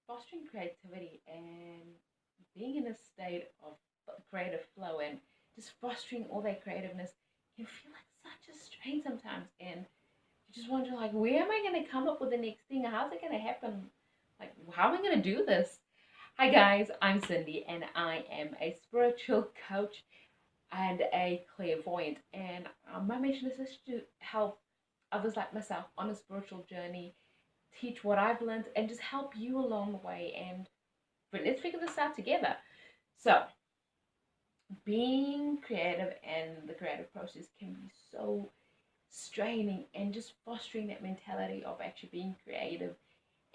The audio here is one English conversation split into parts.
fostering creativity and being in a state of creative flow and just fostering all that creativeness can feel like such a strain sometimes. And you just wonder, like, where am I going to come up with the next thing? How's it going to happen? Like, how am I going to do this? Hi, guys, I'm Cindy, and I am a spiritual coach and a clairvoyant. And my mission is just to help others like myself on a spiritual journey, teach what I've learned, and just help you along the way. And but let's figure this out together. So, being creative and the creative process can be so straining, and just fostering that mentality of actually being creative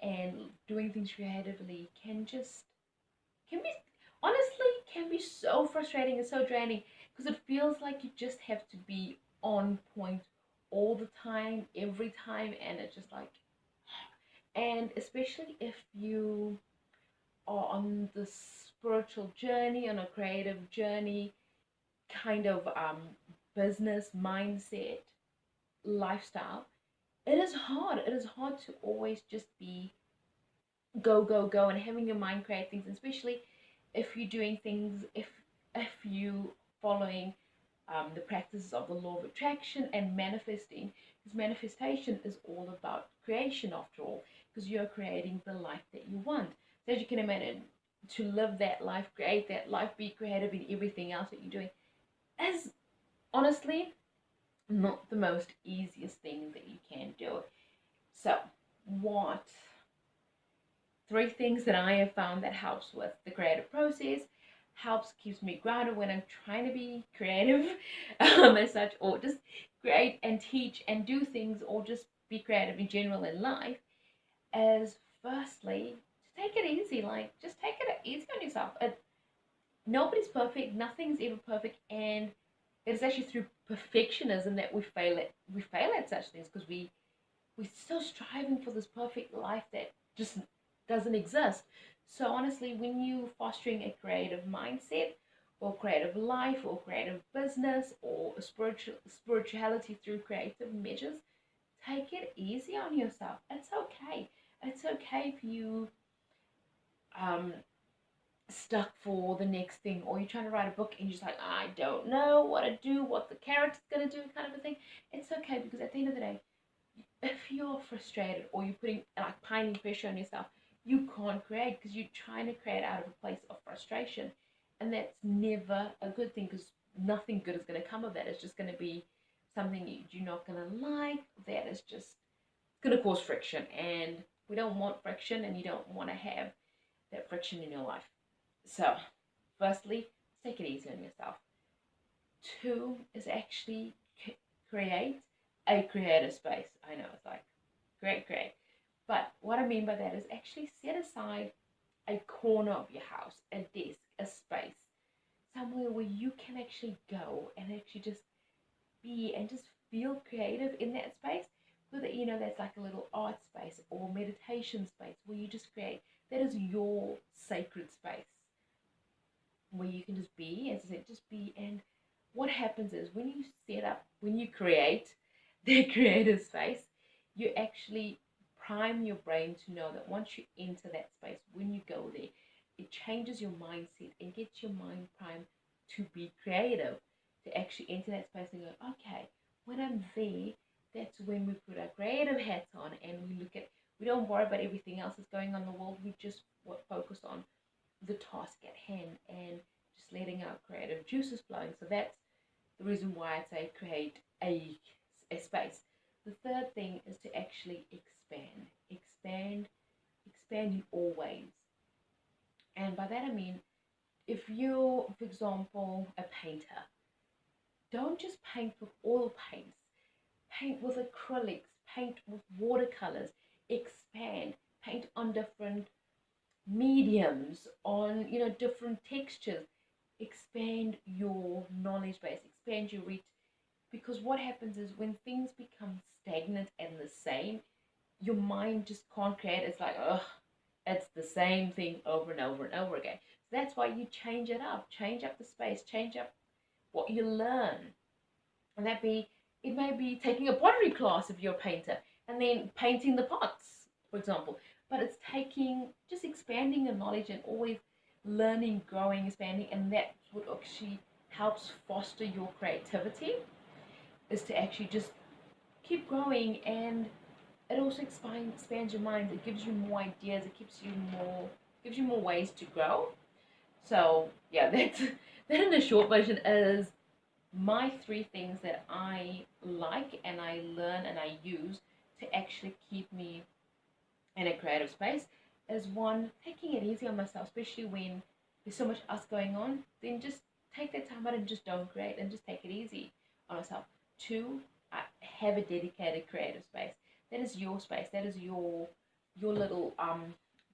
and doing things creatively can be honestly can be so frustrating and so draining because it feels like you just have to be on point all the time, every time, and it's just like, and especially if you are on the spiritual journey, on a creative journey, kind of business mindset, lifestyle, it is hard. It is hard to always just be go, go, go, and having your mind create things, especially if you're doing things, if you following the practices of the law of attraction and manifesting, because manifestation is all about creation after all, because you're creating the life that you want. So as you can imagine, to live that life, create that life, be creative in everything else that you're doing, is honestly not the most easiest thing that you can do. So what three things that I have found that helps with the creative process, helps keeps me grounded when I'm trying to be creative, as such, or just create and teach and do things, or just be creative in general in life, is firstly to take it easy. Like, just take it easy on yourself. Nobody's perfect, nothing's ever perfect, and it is actually through perfectionism that we fail at such things, because we're still striving for this perfect life that just doesn't exist. So honestly, when you fostering a creative mindset or creative life or creative business or spirituality through creative measures, take it easy on yourself. It's okay. It's okay if you um stuck for the next thing, or you're trying to write a book and you're just like, I don't know what to do, what the character's gonna do, kind of a thing. It's okay, because at the end of the day, if you're frustrated or you're putting like piling pressure on yourself, you can't create, because you're trying to create out of a place of frustration, and that's never a good thing, because nothing good is going to come of that. It's just going to be something you're not going to like. That is just going to cause friction, and we don't want friction, and you don't want to have that friction in your life. So, firstly, take it easy on yourself. Two is actually create a creative space. I know it's like great, great. But what I mean by that is actually set aside a corner of your house, a desk, a space, somewhere where you can actually go and actually just be and just feel creative in that space. Whether that's like a little art space or meditation space where you just create. That is your sacred space where you can just be, as I said, just be. And what happens is when you create the creative space, you actually prime your brain to know that once you enter that space, when you go there, it changes your mindset and gets your mind primed to be creative, to actually enter that space and go, okay, when I'm there, that's when we put our creative hats on and we don't worry about everything else that's going on in the world. We just focus on the task at hand and just letting our creative juices flowing. So that's the reason why I say create a space. The third thing is to actually expand in all ways. And by that I mean, if you're, for example, a painter, don't just paint with oil paints. Paint with acrylics, paint with watercolors, expand, paint on different mediums, on different textures. Expand your knowledge base, expand your reach, because what happens is when things become stagnant and the same, your mind just can't create. It's like, ugh, it's the same thing over and over and over again. So that's why you change up the space, change up what you learn. And it may be taking a pottery class if you're a painter, and then painting the pots, for example. but it's taking, just expanding your knowledge and always learning, growing, expanding, and that's what actually helps foster your creativity, is to actually just keep growing. And it also expands your mind. It gives you more ideas. It gives you more ways to grow. So yeah, that in a short version is my three things that I like and I learn and I use to actually keep me in a creative space. Is one, taking it easy on myself, especially when there's so much else going on. Then just take that time out and just don't create and just take it easy on myself. Two, I have a dedicated creative space. That is your space. That is your little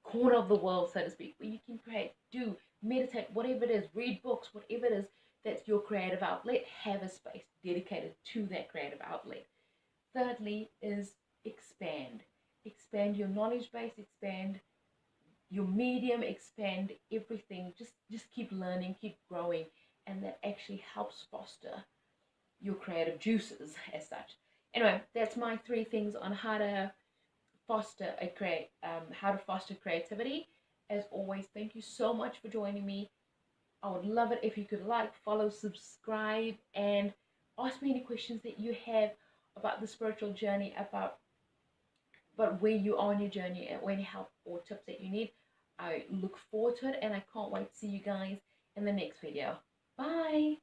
corner of the world, so to speak, where you can create, do, meditate, whatever it is, read books, whatever it is. That's your creative outlet. Have a space dedicated to that creative outlet. Thirdly is expand. Expand your knowledge base, expand your medium, expand everything. Just keep learning, keep growing, and that actually helps foster your creative juices as such. Anyway, that's my three things on how to foster creativity. As always, thank you so much for joining me. I would love it if you could like, follow, subscribe, and ask me any questions that you have about the spiritual journey, about where you are on your journey, and any help or tips that you need. I look forward to it, and I can't wait to see you guys in the next video. Bye!